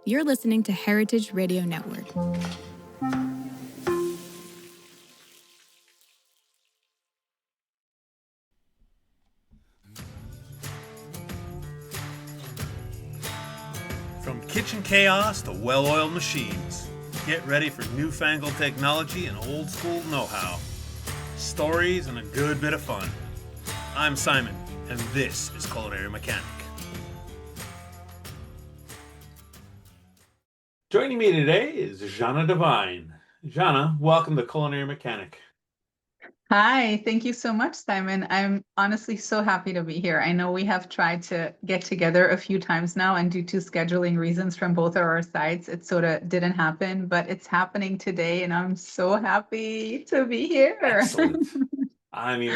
You're listening to Heritage Radio Network. From kitchen chaos to well-oiled machines, get ready for newfangled technology and old-school know-how. Stories and a good bit of fun. I'm Simon, and this is Culinary Mechanic. Joining me today is Zana Devine. Zana, welcome to Culinary Mechanic. Hi, thank you so much, Simon. I'm honestly so happy to be here. I know we have tried to get together a few times now, and due to scheduling reasons from both of our sides, it sort of didn't happen, but it's happening today, and I'm so happy to be here. Excellent. I mean,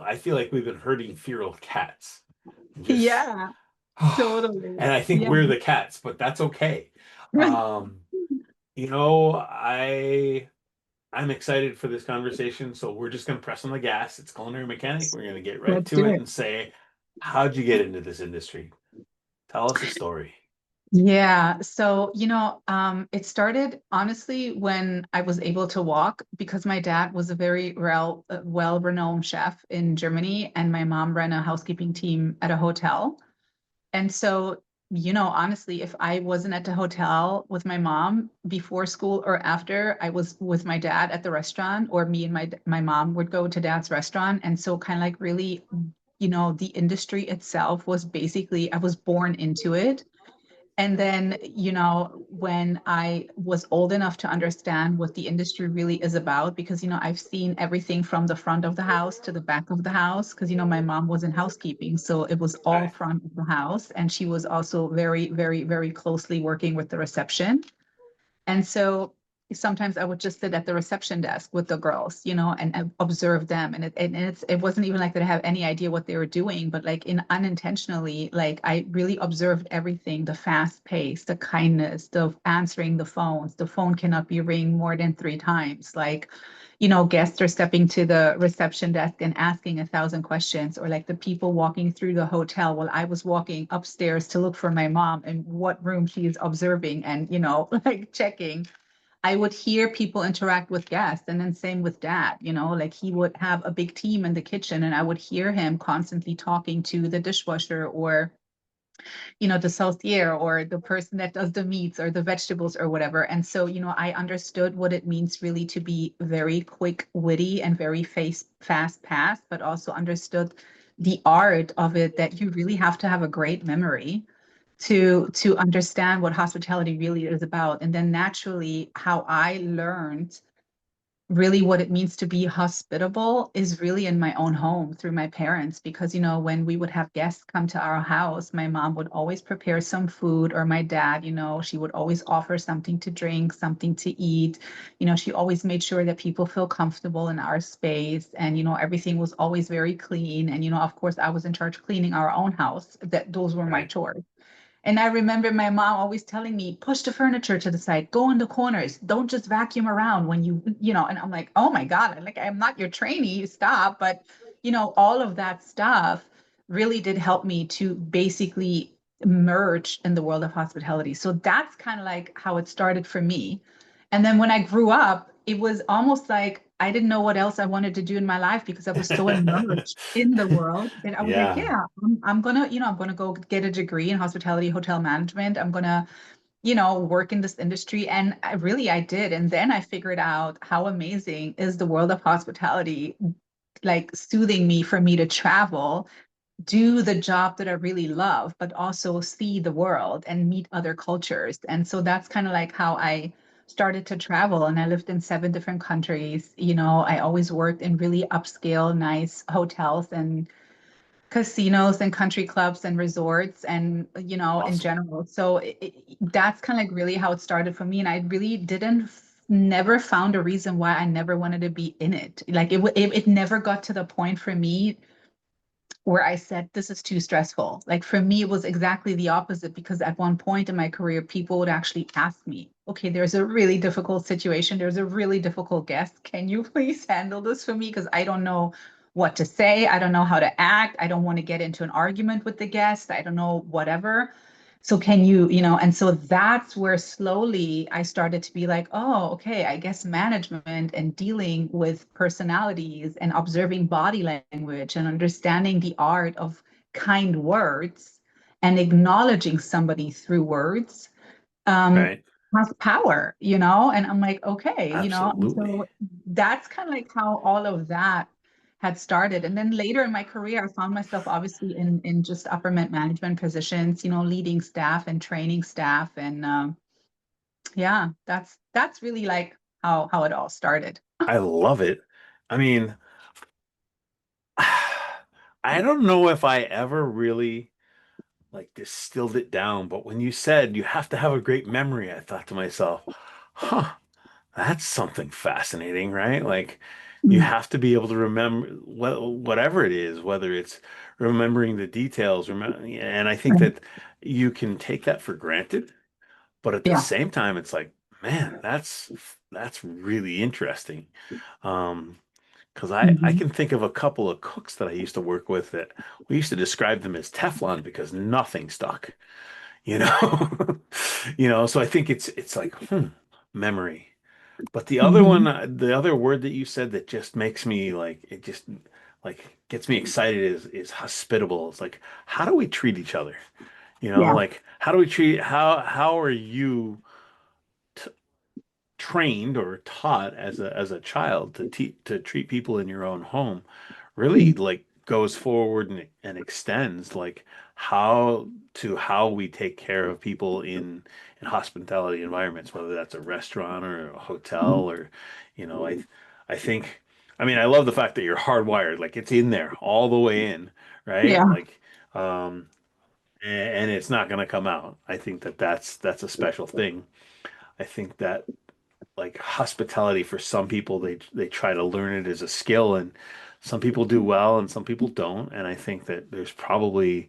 I feel like we've been herding feral cats. Yeah, totally. And I think Yeah. we're the cats, but that's okay. I'm excited for this conversation, so we're just going to press on the gas. It's Culinary Mechanic. We're going to get right to it and say, how'd you get into this industry? Tell us a story. Yeah, so it started honestly when I was able to walk because my dad was a very well-renowned chef in Germany, and my mom ran a housekeeping team at a hotel. And so, honestly, if I wasn't at the hotel with my mom before school or after, I was with my dad at the restaurant, or me and my mom would go to dad's restaurant. And so kind of like really, the industry itself was basically, I was born into it. And then, when I was old enough to understand what the industry really is about, because, I've seen everything from the front of the house to the back of the house, because, my mom was in housekeeping. So it was all front of the house. And she was also very, very, very closely working with the reception. And so sometimes I would just sit at the reception desk with the girls, and observe them. And it wasn't even like that I have any idea what they were doing, but like unintentionally, like I really observed everything, the fast pace, the kindness, the answering the phones. The phone cannot be ringing more than 3 times. Like, guests are stepping to the reception desk and asking 1,000 questions, or like the people walking through the hotel while I was walking upstairs to look for my mom and what room she is observing and, like checking. I would hear people interact with guests, and then same with dad, like he would have a big team in the kitchen and I would hear him constantly talking to the dishwasher or the saucier or the person that does the meats or the vegetables or whatever. And so, I understood what it means really to be very quick, witty, and very fast paced, but also understood the art of it, that you really have to have a great memory to understand what hospitality really is about. And then naturally, how I learned really what it means to be hospitable is really in my own home through my parents, because when we would have guests come to our house, my mom would always prepare some food, or my dad, she would always offer something to drink, something to eat. She always made sure that people feel comfortable in our space, and everything was always very clean. And of course I was in charge of cleaning our own house. Those were my chores. And I remember my mom always telling me, push the furniture to the side, go in the corners, don't just vacuum around when and I'm like, oh my God, I'm not your trainee, stop. But, all of that stuff really did help me to basically merge in the world of hospitality. So that's kind of like how it started for me. And then when I grew up, it was almost like I didn't know what else I wanted to do in my life, because I was so immersed in the world that I was like, yeah, I'm gonna go get a degree in hospitality, hotel management. I'm gonna, work in this industry. And I did. And then I figured out how amazing is the world of hospitality, like soothing me for me to travel, do the job that I really love, but also see the world and meet other cultures. And so that's kind of like how I started to travel. And I lived in 7 different countries. I always worked in really upscale, nice hotels and casinos and country clubs and resorts and, Awesome. in general. So that's kind of like really how it started for me. And I really never found a reason why I never wanted to be in it. Like it never got to the point for me where I said, this is too stressful. Like for me, it was exactly the opposite, because at one point in my career, people would actually ask me, okay, there's a really difficult situation. There's a really difficult guest. Can you please handle this for me? Because I don't know what to say. I don't know how to act. I don't want to get into an argument with the guest. I don't know, whatever. So can you, and so that's where slowly I started to be like, oh, okay, I guess management and dealing with personalities and observing body language and understanding the art of kind words and acknowledging somebody through words um, Right. has power, and I'm like, okay, and Absolutely. so that's kind of like how all of that had started. And then later in my career, I found myself obviously in just upper management positions, leading staff and training staff. And yeah, that's really like how it all started. I love it. I mean, I don't know if I ever really like distilled it down, but when you said you have to have a great memory, I thought to myself, huh, that's something fascinating, right? Like you Mm. have to be able to remember whatever it is, whether it's remembering the details, and I think Right. that you can take that for granted, but at the Yeah. same time, it's like, man, that's really interesting. Um, because I Mhm. can think of a couple of cooks that I used to work with that we used to describe them as Teflon because nothing stuck, you know? So I think it's like, memory. But the other one, Mhm. the other word that you said that just makes me like, it just like gets me excited is hospitable. It's like, how do we treat each other? Yeah. Like how do we treat, how are you t trained or taught as a child to treat people in your own home really Mm. like goes forward and extends like how we take care of people in hospitality environments, whether that's a restaurant or a hotel or I think I mean I love the fact that you're hardwired, like it's in there all the way in, right? Yeah. Like um and it's not going to come out. I think that that's a special thing. I think that like hospitality for some people they try to learn it as a skill and some people do well and some people don't, and I think that there's probably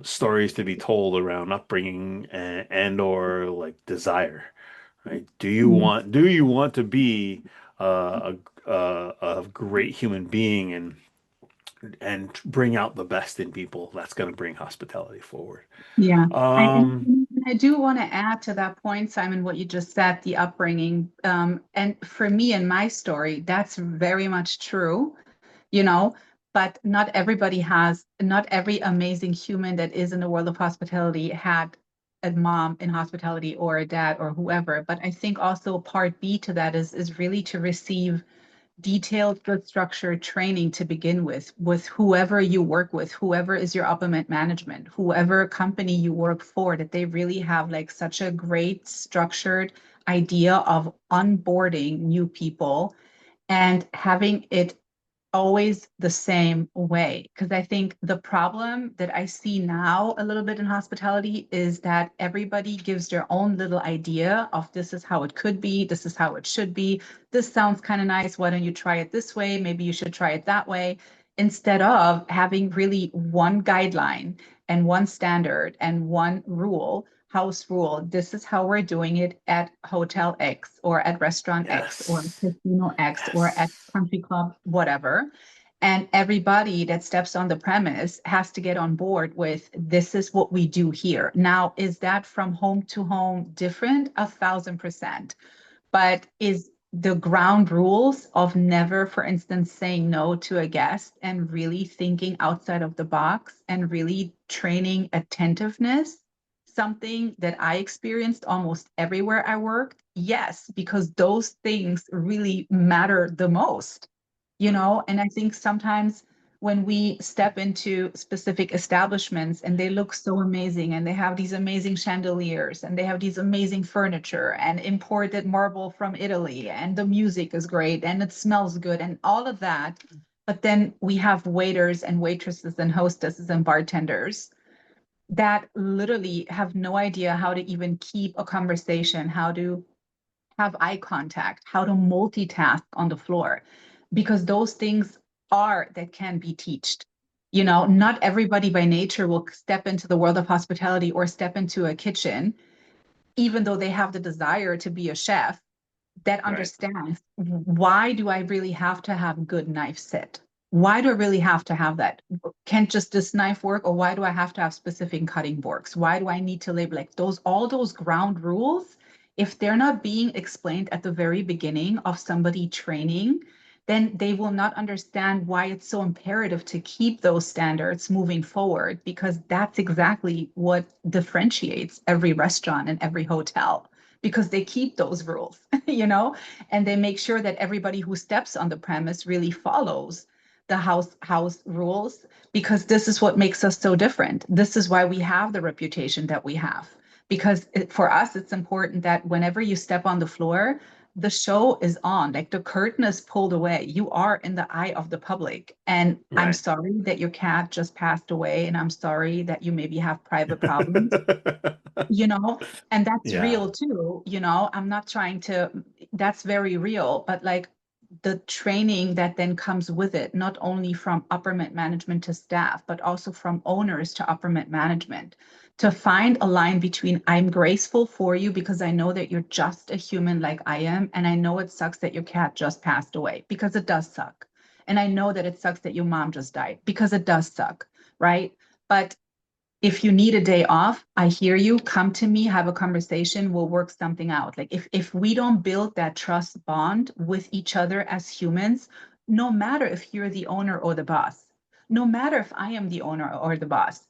stories to be told around upbringing and or like desire, right? Mm. Do you want to be a great human being and bring out the best in people? That's going to bring hospitality forward. Yeah. I, and um I do want to add to that point, Simon, what you just said, the upbringing. And for me and my story, that's very much true, you know, but not every amazing human that is in the world of hospitality had a mom in hospitality or a dad or whoever. But I think also part B to that is really to receive detailed, good structured training to begin with whoever you work with, whoever is your upper management, whoever company you work for, that they really have like such a great structured idea of onboarding new people and having it always the same way. Because I think the problem that I see now a little bit in hospitality is that everybody gives their own little idea of this is how it could be, this is how it should be. This sounds kind of nice. Why don't you try it this way? Maybe you should try it that way. Instead of having really one guideline and one standard and one rule, house rule. This is how we're doing it at Hotel X or at Restaurant X or yes, Casino X or at yes, Country Club, whatever. And everybody that steps on the premise has to get on board with this is what we do here. Now, is that from home to home different? 1,000%. But is the ground rules of never, for instance, saying no to a guest and really thinking outside of the box and really training attentiveness something that I experienced almost everywhere I worked? Yes, because those things really matter the most, and I think sometimes when we step into specific establishments and they look so amazing and they have these amazing chandeliers and they have these amazing furniture and imported marble from Italy and the music is great and it smells good and all of that. But then we have waiters and waitresses and hostesses and bartenders that literally have no idea how to even keep a conversation, how to have eye contact, how to multitask on the floor, because those things are that can be taught. Not everybody by nature will step into the world of hospitality or step into a kitchen, even though they have the desire to be a chef that right. understands why do I really have to have good knife sit? why do I really have to have that? Can't just this knife work? Or why do I have to have specific cutting forks? Why do I need to label like those, all those ground rules? If they're not being explained at the very beginning of somebody training, then they will not understand why it's so imperative to keep those standards moving forward, because that's exactly what differentiates every restaurant and every hotel, because they keep those rules, and they make sure that everybody who steps on the premise really follows the house rules, because this is what makes us so different. This is why we have the reputation that we have. Because for us, it's important that whenever you step on the floor, the show is on, like the curtain is pulled away. You are in the eye of the public. And I'm Right. sorry that your cat just passed away, and I'm sorry that you maybe have private problems, you know, and that's Yeah. real too, I'm not trying to, that's very real, but like the training that then comes with it, not only from upper mid management to staff, but also from owners to upper mid management, to find a line between I'm graceful for you because I know that you're just a human like I am, and I know it sucks that your cat just passed away, because it does suck. And I know that it sucks that your mom just died, because it does suck, right? But if you need a day off, I hear you, come to me, have a conversation, we'll work something out. Like if we don't build that trust bond with each other as humans, no matter if you're the owner or the boss, no matter if I am the owner or the boss,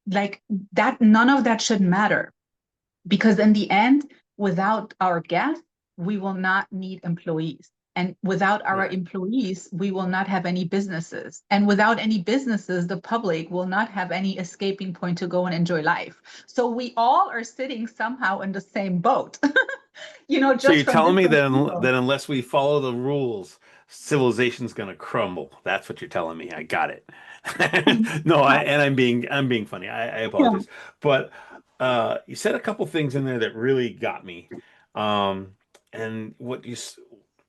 like that, none of that should matter, because in the end, without our guests, we will not need employees. And without our Right. employees, we will not have any businesses. And without any businesses, the public will not have any escaping point to go and enjoy life. So we all are sitting somehow in the same boat, So just you're from telling me different that angles. unless we follow the rules, civilization's gonna crumble. That's what you're telling me. I got it. No, I'm being funny. I Yeah. apologize. But you said a couple things in there that really got me. Um, and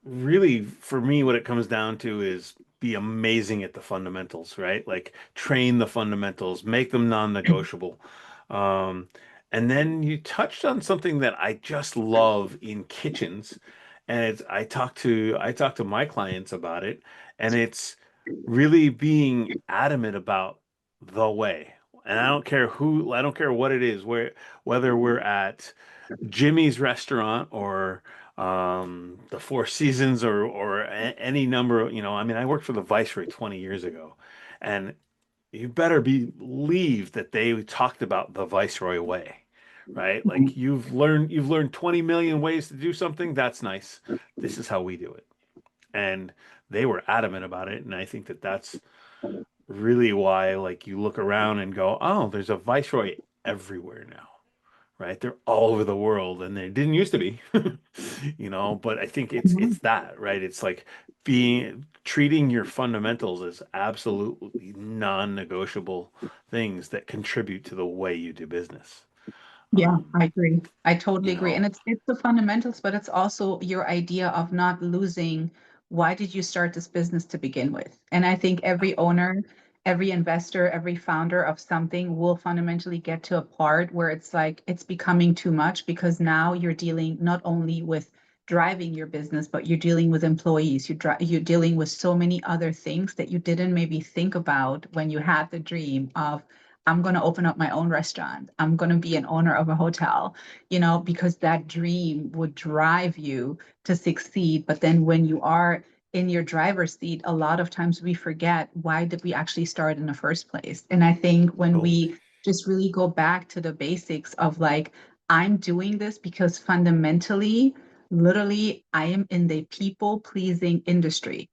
really for me, what it comes down to is be amazing at the fundamentals, right? Like train the fundamentals, make them non-negotiable. Um, and then you touched on something that I just love in kitchens, and I talk to my clients about it, and it's really being adamant about the way. And I don't care what it is, whether we're at Jimmy's restaurant or the Four Seasons or any number of, I mean, I worked for the Viceroy 20 years ago, and you better believe that they talked about the Viceroy way, right? Like you've learned 20 million ways to do something. That's nice. This is how we do it. And they were adamant about it. And I think that that's really why, like, you look around and go, oh, there's a Viceroy everywhere now, right? They're all over the world, and they didn't used to be, but I think it's that, right? It's like being treating your fundamentals as absolutely non-negotiable things that contribute to the way you do business. Yeah, Um, I agree. I totally you agree. know, And it's the fundamentals, but it's also your idea of not losing. Why did you start this business to begin with? And I think every owner, every investor, every founder of something will fundamentally get to a part where it's like it's becoming too much, because now you're dealing not only with driving your business, but you're dealing with employees. You're dealing with so many other things that you didn't maybe think about when you had the dream of, I'm going to open up my own restaurant. I'm going to be an owner of a hotel, because that dream would drive you to succeed. But then when you are in your driver's seat, a lot of times we forget, why did we actually start in the first place? And I think when totally. we just really go back to the basics of like, I'm doing this because fundamentally, literally, I am in the people pleasing industry.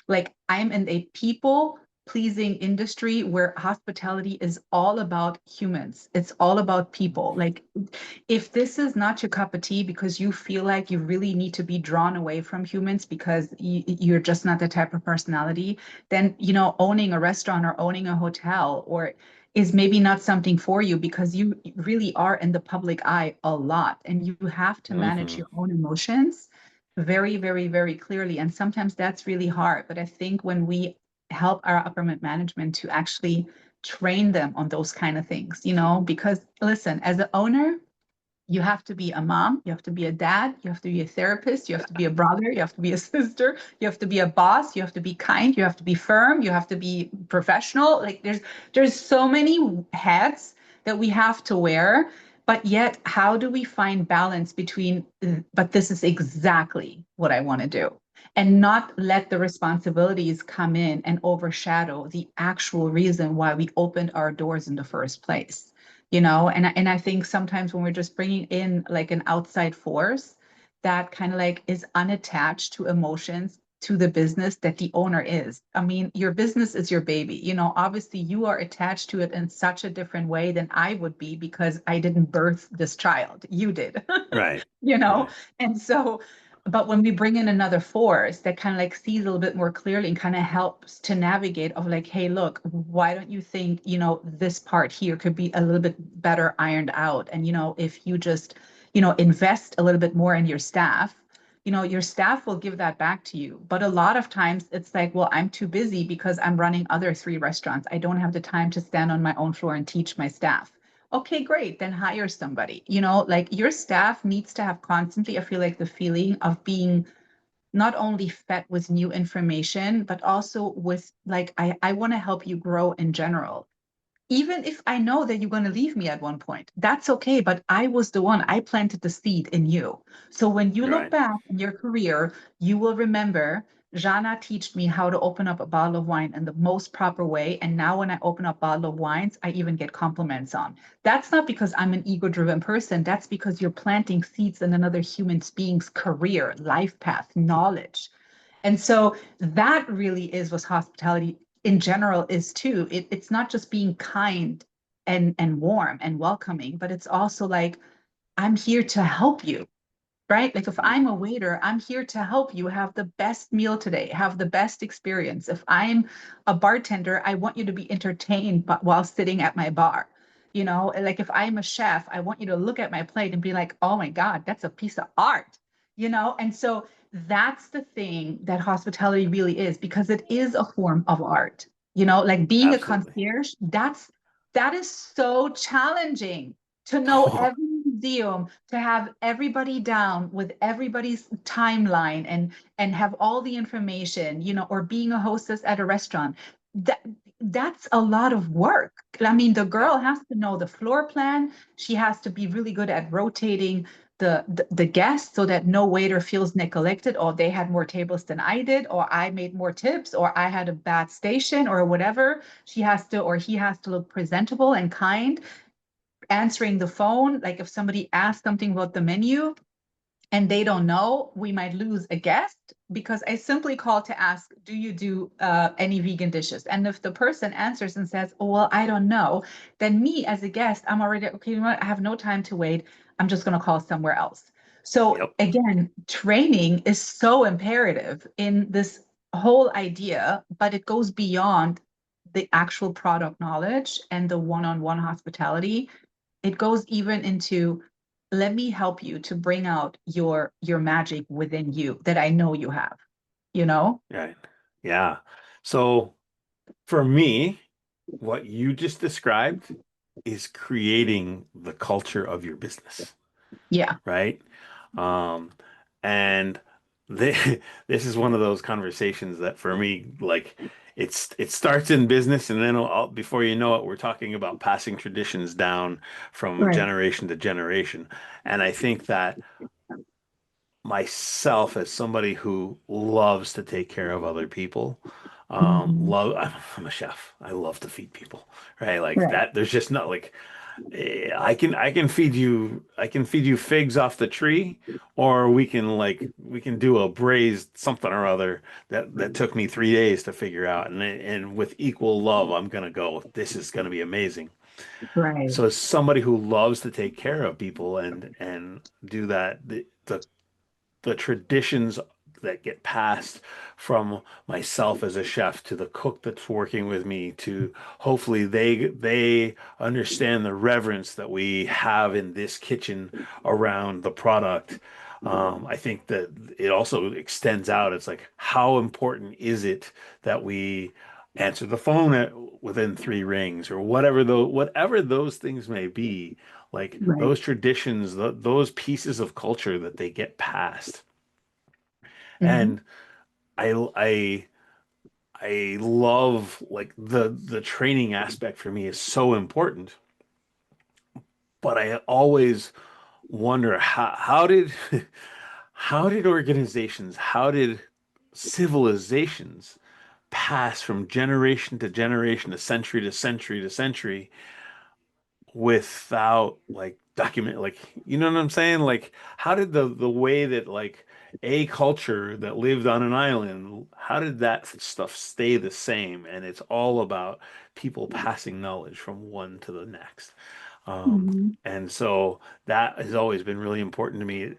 Like I'm in a people pleasing industry where hospitality is all about humans. It's all about people. Like if this is not your cup of tea because you feel like you really need to be drawn away from humans because you're just not the type of personality, then owning a restaurant or owning a hotel or is maybe not something for you, because you really are in the public eye a lot and you have to manage Hmm. your own emotions very, very, very clearly. And sometimes that's really hard. But I think when we help our upper mid management to actually train them on those kind of things, because listen, as an owner, You have to be a mom, you have to be a dad, you have to be a therapist, you have to be a brother, you have to be a sister, you have to be a boss, you have to be kind, you have to be firm, you have to be professional. Like there's so many hats that we have to wear, but yet how do we find balance between but this is exactly what I want to do, and not let the responsibilities come in and overshadow the actual reason why we opened our doors in the first place, and I think sometimes when we're just bringing in like an outside force that kind of like is unattached to emotions, to the business that the owner is. I mean, your business is your baby. Obviously you are attached to it in such a different way than I would be because I didn't birth this child. You did. Right. you know? Right. And so, but when we bring in another force that kind of like sees a little bit more clearly and kind of helps to navigate of like, hey, look, why don't you think, this part here could be a little bit better ironed out? And, if you just, invest a little bit more in your staff will give that back to you. But a lot of times it's like, well, I'm too busy because I'm running other three restaurants. I don't have the time to stand on my own floor and teach my staff. Okay, great. Then hire somebody. Like your staff needs to have constantly, I feel like, the feeling of being not only fed with new information, but also with like, I want to help you grow in general. Even if I know that you're going to leave me at one point, that's okay. But I was the one, I planted the seed in you. So when you look Right. back in your career, you will remember Jana taught me how to open up a bottle of wine in the most proper way. And now when I open up a bottle of wines, I even get compliments on. That's not because I'm an ego-driven person. That's because you're planting seeds in another human being's career, life path, knowledge. And so that really is what hospitality in general is too. It's not just being kind and warm and welcoming, but it's also like, I'm here to help you, right? Like if I'm a waiter, I'm here to help you have the best meal today, have the best experience. If I'm a bartender, I want you to be entertained but while sitting at my bar. Like if I'm a chef, I want you to look at my plate and be like, oh my God, that's a piece of art, And so that's the thing that hospitality really is, because it is a form of art, like being a Absolutely. concierge, that is so challenging to know every museum, to have everybody down with everybody's timeline and have all the information, or being a hostess at a restaurant. That that's a lot of work. I mean, the Yeah. girl has to know the floor plan. She has to be really good at rotating the guests so that no waiter feels neglected, or they had more tables than I did, or I made more tips, or I had a bad station, or whatever. She has to, or he has to look presentable and kind, answering the phone. Like if somebody asks something about the menu and they don't know, we might lose a guest because I simply call to ask, do you do any vegan dishes? And if the person answers and says, oh, well, I don't know, then me as a guest, I'm already, okay, you know what? I have no time to wait. I'm just going to call somewhere else. So Yep. again, training is so imperative in this whole idea, but it goes beyond the actual product knowledge and the one-on-one hospitality. It goes even into, let me help you to bring out your magic within you that I know you have, you know? Right. Yeah. So for me, what you just described is creating the culture of your business, Yeah. right? Um, and they, this is one of those conversations that for me, like it starts in business, and then before you know it, we're talking about passing traditions down from Right. generation to generation. And I think that myself, as somebody who loves to take care of other people, Mhm. I'm a chef. I love to feed people, right? Like Right. that. There's just not like I can feed you figs off the tree, or we can do a braised something or other that took me 3 days to figure out, and with equal love, I'm gonna go. This is gonna be amazing. Right. So as somebody who loves to take care of people and do that, the traditions that get passed from myself as a chef to the cook that's working with me, to hopefully they understand the reverence that we have in this kitchen around the product. I think that it also extends out. It's like, how important is it that we answer the phone within three rings, or whatever those things may be? like Right. those traditions, those pieces of culture that they get passed. Hmm. And I I I love like the training aspect for me is so important, but I always wonder how did how did organizations, how did civilizations pass from generation to generation to century to century to century without like document, like, you know what I'm saying? Like how did the way that like a culture that lived on an island, how did that stuff stay the same? And it's all about people passing knowledge from one to the next. Um, Hmm. and so that has always been really important to me.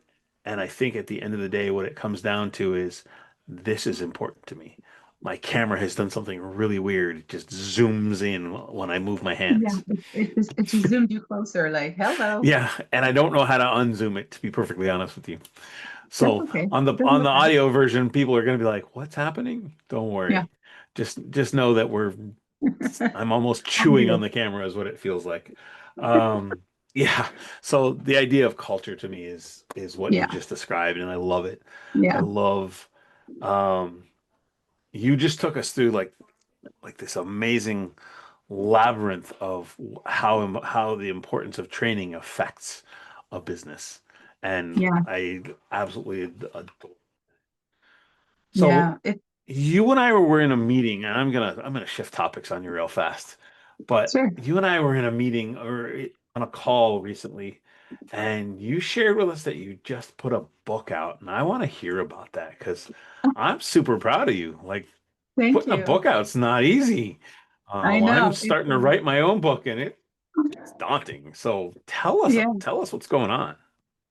And I think at the end of the day, what it comes down to is this is important to me. My camera has done something really weird. It just zooms in when I move my Yeah, hands. it just zoomed you closer, like, hello. Yeah, and I don't know how to unzoom it, to be perfectly honest with you. That's So okay. on the Doesn't look bad. audio version, people are going to be like, "What's happening?" Don't Yeah. worry. Just know that I'm almost I'm chewing on here. the camera is what it feels like. Um, yeah. So the idea of culture to me is what you Yeah. just described, and I love it. I Yeah. love um, you just took us through like this amazing labyrinth of how the importance of training affects a business, and Yeah. I absolutely adore. So Yeah. It you and I were in a meeting, and I'm gonna shift topics on you real fast. But Sure. you and I were in a meeting or on a call recently, and you shared with us that you just put a book out, and I want to hear about that because I'm super proud of you. Like Thank putting a you. book out's not easy. I I'm know. starting to write my own book, and it's daunting. So Yeah. tell us what's going on.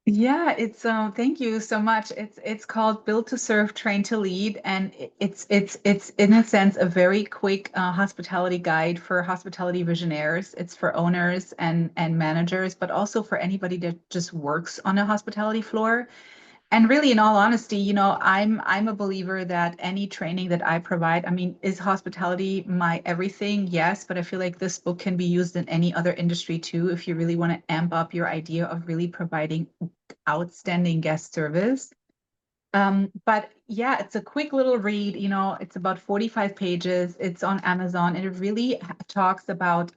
Yeah, it's thank you so much. It's called Build to Serve, Train to Lead, and it's in a sense a very quick hospitality guide for hospitality visionaries. It's for owners and managers, but also for anybody that just works on a hospitality floor. And really, in all honesty, I'm a believer that any training that I provide, I mean, is hospitality my everything? Yes, but I feel like this book can be used in any other industry too, if you really want to amp up your idea of really providing outstanding guest service. But yeah, it's a quick little read, it's about 45 pages. It's on Amazon, and it really talks about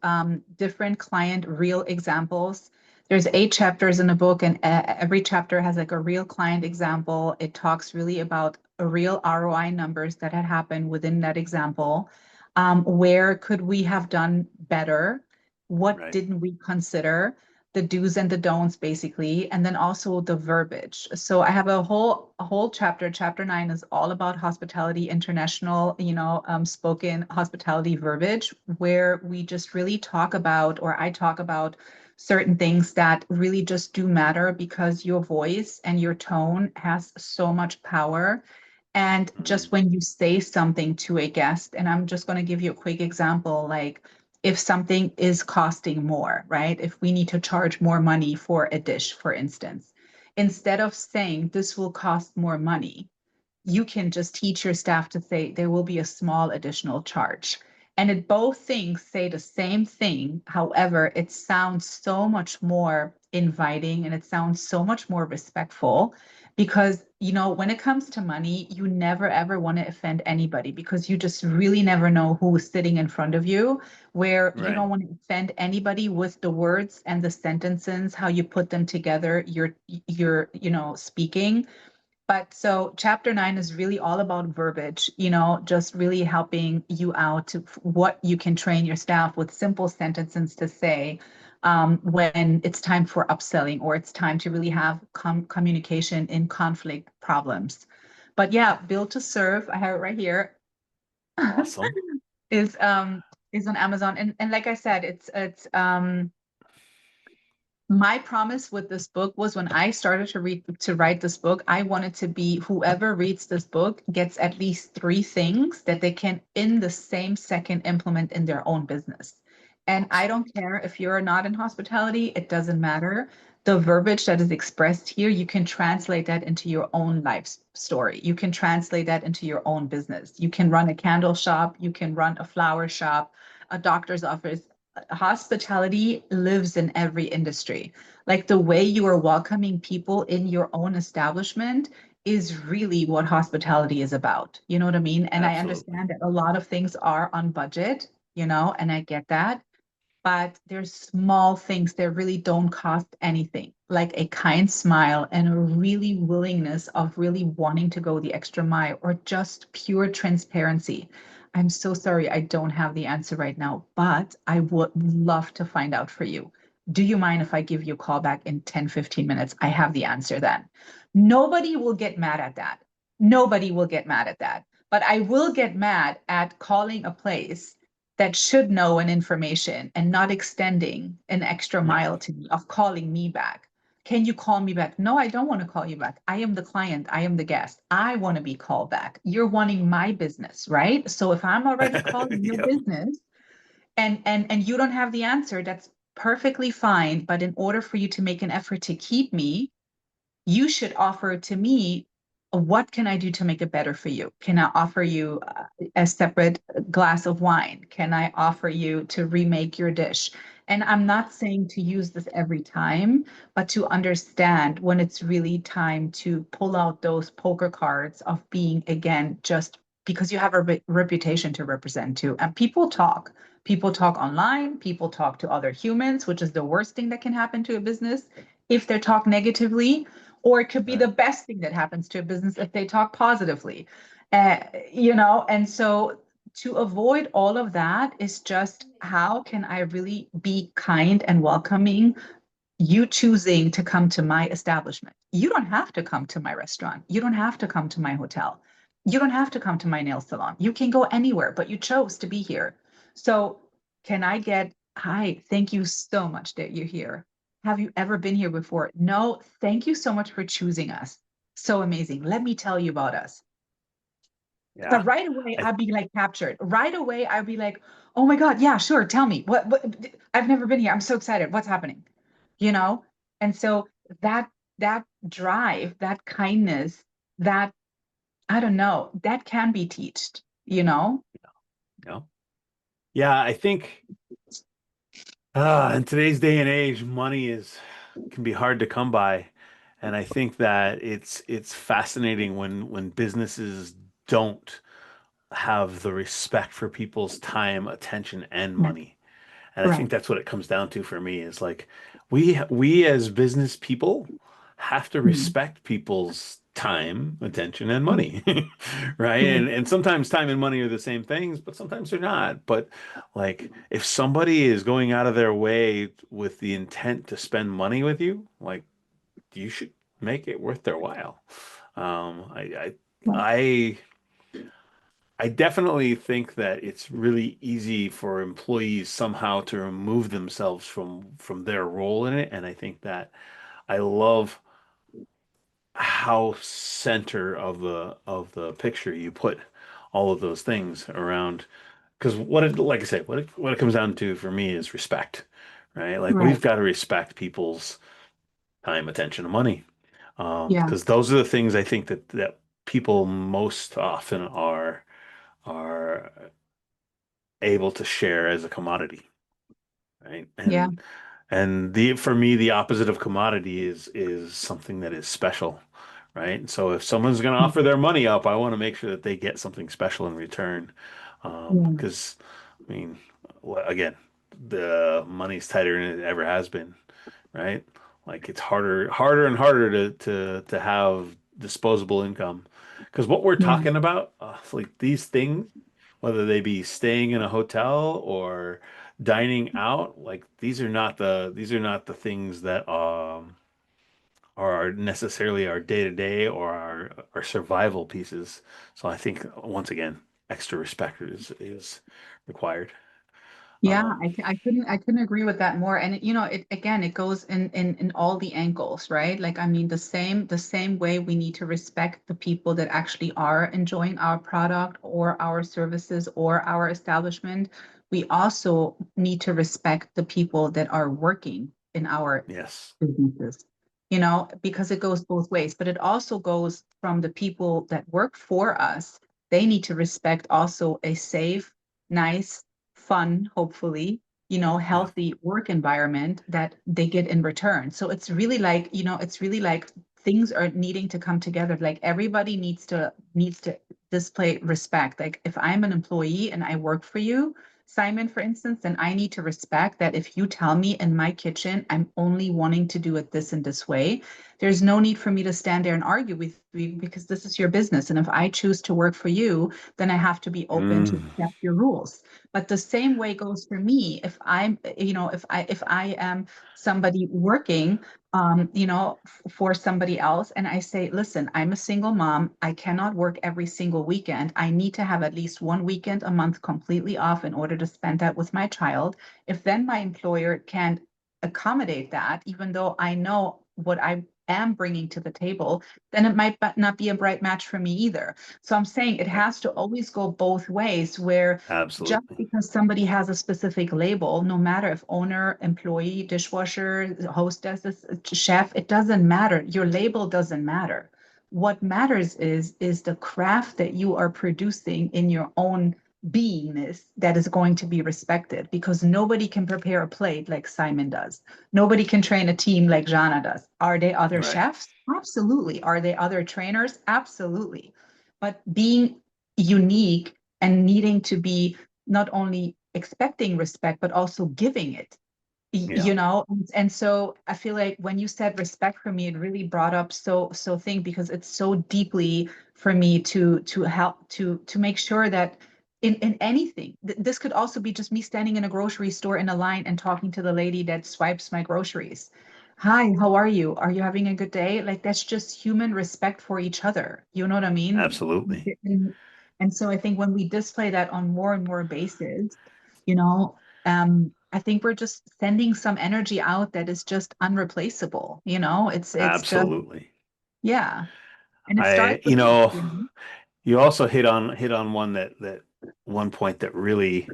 different client real examples. There's 8 chapters in the book, and every chapter has like a real client example. It talks really about a real ROI numbers that had happened within that example. Where could we have done better? What Right. didn't we consider? The do's and the don'ts basically, and then also the verbiage. So I have a whole chapter. Chapter 9 is all about hospitality international, spoken hospitality verbiage, where we just really talk about, or I talk about certain things that really just do matter because your voice and your tone has so much power. And just Mm, when you say something to a guest, and I'm just going to give you a quick example, like if something is costing more, right? If we need to charge more money for a dish, for instance, instead of saying this will cost more money, you can just teach your staff to say there will be a small additional charge. And it both things say the same thing. However, it sounds so much more inviting and it sounds so much more respectful because, when it comes to money, you never ever want to offend anybody because you just really never know who is sitting in front of you, where you right. don't want to offend anybody with the words and the sentences, how you put them together, you're speaking. But so chapter 9 is really all about verbiage, just really helping you out to what you can train your staff with simple sentences to say when it's time for upselling or it's time to really have communication in conflict problems. But yeah, Build to Serve, I have it right here, Awesome. is is on Amazon. And like I said, it's my promise with this book was when I started to write this book, I wanted to be whoever reads this book gets at least 3 things that they can in the same second implement in their own business. And I Awesome. don't care if you're not in hospitality, it doesn't matter. The verbiage that is expressed here, you can translate that into your own life story. You can translate that into your own business. You can run a candle shop, you can run a flower shop, a doctor's office, hospitality lives in every industry. Like the way you are welcoming people in your own establishment is really what hospitality is about. You know what I mean? And I Absolutely. understand that a lot of things are on budget, and I get that, but there's small things that really don't cost anything, like a kind smile and a really willingness of really wanting to go the extra mile, or just pure transparency. I'm so sorry, I don't have the answer right now, but I would love to find out for you. Do you mind if I give you a call back in 10, 15 minutes? I have the answer then. Nobody will get mad at that. Nobody will get mad at that. But I will get mad at calling a place that should know an information and not extending an extra Yeah. mile to me of calling me back. Can you call me back? No, I don't want to call you back. I am the client. I am the guest. I want to be called back. You're wanting my business, right? So if I'm already calling your Yep. business and you don't have the answer, that's perfectly fine. But in order for you to make an effort to keep me, you should offer to me, what can I do to make it better for you? Can I offer you a separate glass of wine? Can I offer you to remake your dish? And I'm not saying to use this every time, but to understand when it's really time to pull out those poker cards of being, again, just because you have a reputation to represent too. And people talk. People talk online, people talk to other humans, which is the worst thing that can happen to a business if they talk negatively, or it could be the Right. best thing that happens to a business if they talk positively. And so to avoid all of that is just, how can I really be kind and welcoming, you choosing to come to my establishment? You don't have to come to my restaurant. You don't have to come to my hotel. You don't have to come to my nail salon. You can go anywhere, but you chose to be here. So can I get, hi, thank you so much that you're here. Have you ever been here before? No, thank you so much for choosing us. So amazing. Let me tell you about us. Yeah. But right away, I I'd be like captured. Right away, I'd be like, oh my God, yeah, sure. Tell me what I've never been here. I'm so excited. What's happening? You know? And so that that drive, that kindness, that, I don't know, that can be taught. yeah. Yeah, I think in today's day and age, money is can be hard to come by. And I think that it's fascinating when businesses don't have the respect for people's time, attention, and Yeah. money. And I think Right. that's what it comes down to for me is like we as business people have to Mm. respect people's time, attention, and Yeah. money. Right? Yeah. And sometimes time and money are the same things, but sometimes they're not. But like if somebody is going out of their way with the intent to spend money with you, like you should make it worth their while. Um, I I Right. I I definitely think that it's really easy for employees somehow to remove themselves from their role in it, and I think that I love how center of the picture you put all of those things around. Because like I said, what it comes down to for me is respect, right? Like Right. we've got to respect people's time, attention, and money, Yeah. because those are the things I think that people most often are able to share as a commodity, right? Yeah. And the for me, the opposite of commodity is something that is special, right? So if someone's going to offer their money up, I want to make sure that they get something special in return. Yeah. Because I mean, again, the money's tighter than it ever has been, right? Like it's harder and harder to have disposable income. Because what we're Yeah. talking about, like these things, whether they be staying in a hotel or dining out, like these are not the things that are necessarily our day to day or our survival pieces. So I think once again, extra respect is required. Yeah, Um, I couldn't agree with that more. And it again, it goes in all the angles, right? Like, I mean, the same way we need to respect the people that actually are enjoying our product or our services or our establishment. We also need to respect the people that are working in our yes, businesses, because it goes both ways, but it also goes from the people that work for us. They need to respect also a safe, nice, fun, hopefully, Yeah. healthy work environment that they get in return. So it's really like, it's really like things are needing to come together. Like everybody needs to display respect. Like if I'm an employee and I work for you, Simon, for instance, then I need to respect that if you tell me in my kitchen, I'm only wanting to do it this and this way, there's no need for me to stand there and argue with you because this is your business. And if I choose to work for you, then I have to be open to Mm, accept your rules. But the same way goes for me. If I'm, if I am somebody working, for somebody else, and I say, listen, I'm a single mom. I cannot work every single weekend. I need to have at least one weekend a month completely off in order to spend that with my child. If then my employer can't accommodate that, even though I know what I am bringing to the table, then it might not be a bright match for me either. So I'm saying it right. has to always go both ways, where just Absolutely. because somebody has a specific label, no matter if owner, employee, dishwasher, hostess, chef, it doesn't matter. Your label doesn't matter. What matters is the craft that you are producing in your own beingness that is going to be respected, because nobody can prepare a plate like Simon does. Nobody can train a team like Jana does. Are they other Right. chefs? Absolutely. Are they other trainers? Absolutely. But being unique and needing to be not only expecting respect, but also giving it, Yeah. and so I feel like when you said respect for me, it really brought up so thing, because it's so deeply for me to help to make sure that in anything, this could also be just me standing in a grocery store in a line and talking to the lady that swipes my groceries. Hi, how are you? Are you having a good day? Like that's just human respect for each other. You know what I mean? Absolutely. And so I think when we display that on more and more bases, I think we're just sending some energy out that is just unreplaceable. It's just, Absolutely. yeah. And it I, starts with us, you know? you also hit on one that one point that really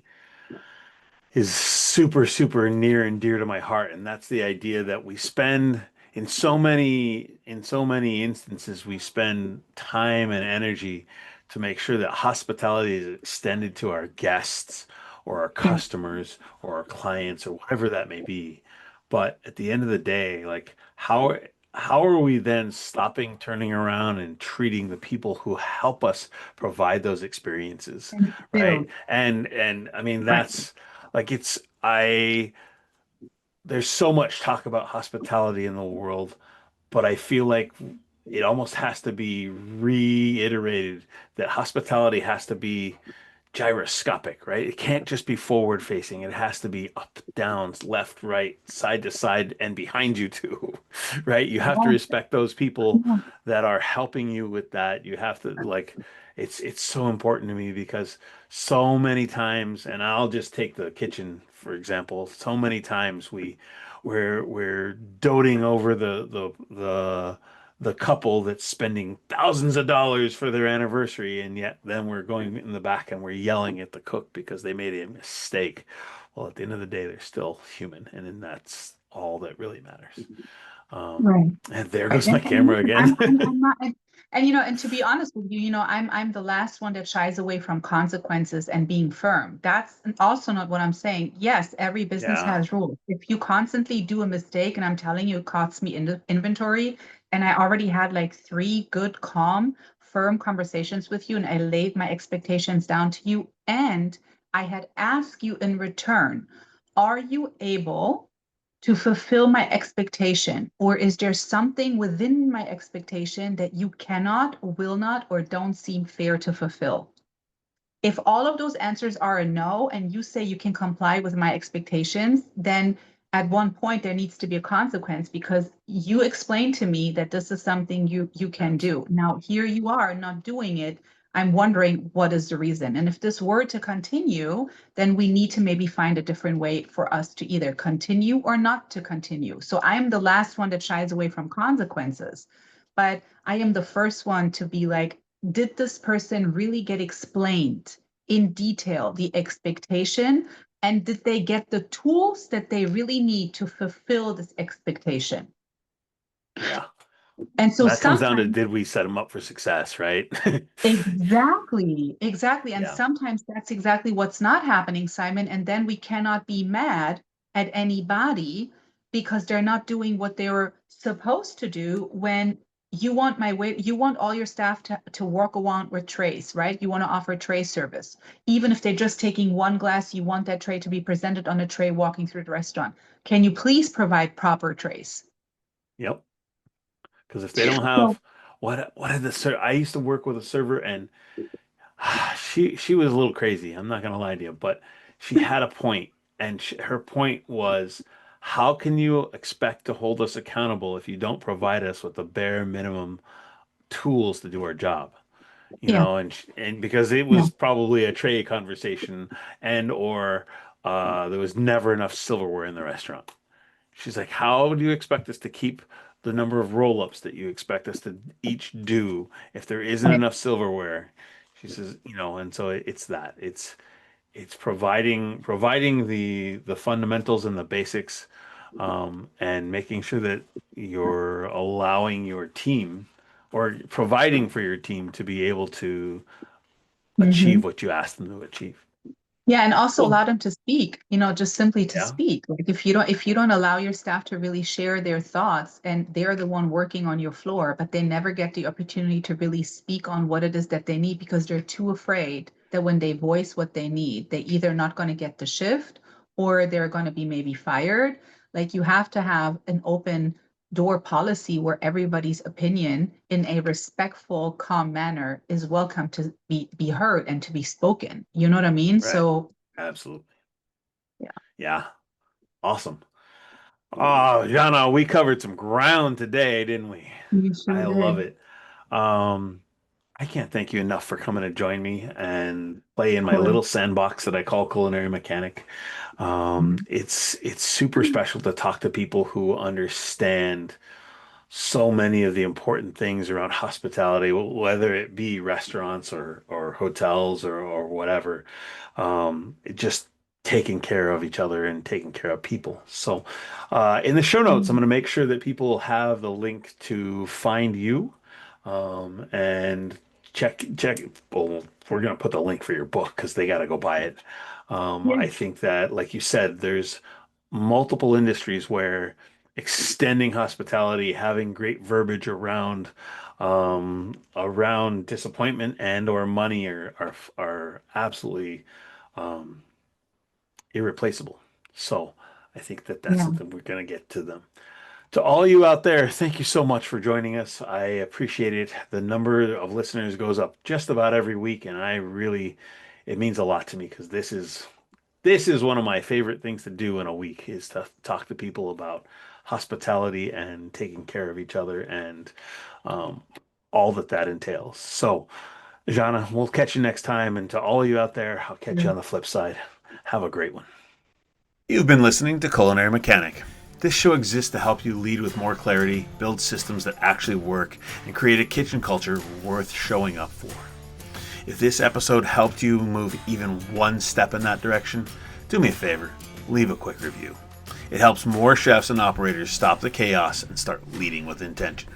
is super, super near and dear to my heart, and that's the idea that we spend in so many instances we spend time and energy to make sure that hospitality is extended to our guests or our Yeah. customers or our clients or whatever that may be. But at the end of the day, like how are we then stopping, turning around, and treating the people who help us provide those experiences, And right? still, And I mean right. that's like it's I there's so much talk about hospitality in the world, but I feel like it almost has to be reiterated that hospitality has to be gyroscopic, right? It can't just be forward facing. It has to be up, down, left, right, side to side, and behind you too, right? You have to Yeah, respect those people yeah, that are helping you with that. You have to like it's so important to me because so many times, and I'll just take the kitchen for example, so many times we're doting over the couple that's spending thousands of dollars for their anniversary, and yet then we're going in the back and we're yelling at the cook because they made a mistake. Well, at the end of the day, they're still human, and then that's all that really matters. right. And there Right. goes my And camera listen, again. I'm not, and to be honest with you, I'm the last one that shies away from consequences and being firm. That's also not what I'm saying. Yes, every business Yeah, has rules. If you constantly do a mistake, and I'm telling you, it costs me in the inventory, and I already had like three good, calm, firm conversations with you, and I laid my expectations down to you, and I had asked you in return, are you able to fulfill my expectation? Or is there something within my expectation that you cannot, will not, or don't seem fair to fulfill? If all of those answers are a no, and you say you can comply with my expectations, then at one point there needs to be a consequence, because you explained to me that this is something you can do. absolutely. Now here you are not doing it. I'm wondering what is the reason. And if this were to continue, then we need to maybe find a different way for us to either continue or not to continue. So I am the last one that shies away from consequences, but I am the first one to be like, did this person really get explained in detail the expectation? And did they get the tools that they really need to fulfill this expectation? Yeah. And so That comes down to, sometimes, did we set them up for success, right? exactly, exactly. And Yeah. sometimes that's exactly what's not happening, Simon. And then we cannot be mad at anybody because they're not doing what they were supposed to do when you want you want all your staff to walk around with trays, right? You want to offer tray service. Even if they're just taking one glass, you want that tray to be presented on a tray walking through the restaurant. Can you please provide proper trays? Yep. Because if they don't So, have what did the server? I used to work with a server, and she was a little crazy. I'm not gonna lie to you, but she had a point, and her point was, how can you expect to hold us accountable if you don't provide us with the bare minimum tools to do our job? You yeah, know, and because it yeah, was probably a tray conversation, and or there was never enough silverware in the restaurant. She's like, how do you expect us to keep the number of roll-ups that you expect us to each do if there isn't right. enough silverware? She says, you know, and so it's that. It's providing the fundamentals and the basics, and making sure that you're allowing your team or providing for your team to be able to achieve Mhm. what you ask them to achieve. Yeah, and also Well, allow them to speak, just simply to yeah, speak. Like if you don't allow your staff to really share their thoughts and they're the one working on your floor, but they never get the opportunity to really speak on what it is that they need because they're too afraid that when they voice what they need, they're either not going to get the shift or they're going to be maybe fired. Like you have to have an open door policy where everybody's opinion in a respectful, calm manner is welcome to be heard and to be spoken. You know what I mean? right. So Absolutely. yeah, Yeah. Awesome. Oh, Jana, we covered some ground today, didn't we? you I sure love did. it. Um, I can't thank you enough for coming to join me and play in my Cool. little sandbox that I call Culinary Mechanic. It's super special to talk to people who understand so many of the important things around hospitality, whether it be restaurants or hotels or whatever. It just taking care of each other and taking care of people. So, in the show notes, I'm going to make sure that people have the link to find you, and check. Well, we're going to put the link for your book because they got to go buy it. Yeah. I think that, like you said, there's multiple industries where extending hospitality, having great verbiage around disappointment and or money are absolutely um, irreplaceable. So I think that that's Yeah. something we're going to get to them. To all you out there, thank you so much for joining us. I appreciate it. The number of listeners goes up just about every week, and it means a lot to me because this is one of my favorite things to do in a week is to talk to people about hospitality and taking care of each other and um, all that entails. So, Jana, we'll catch you next time. And to all of you out there, I'll catch you Yeah. on the flip side. Have a great one. You've been listening to Culinary Mechanic. This show exists to help you lead with more clarity, build systems that actually work, and create a kitchen culture worth showing up for. If this episode helped you move even one step in that direction, do me a favor, leave a quick review. It helps more chefs and operators stop the chaos and start leading with intention.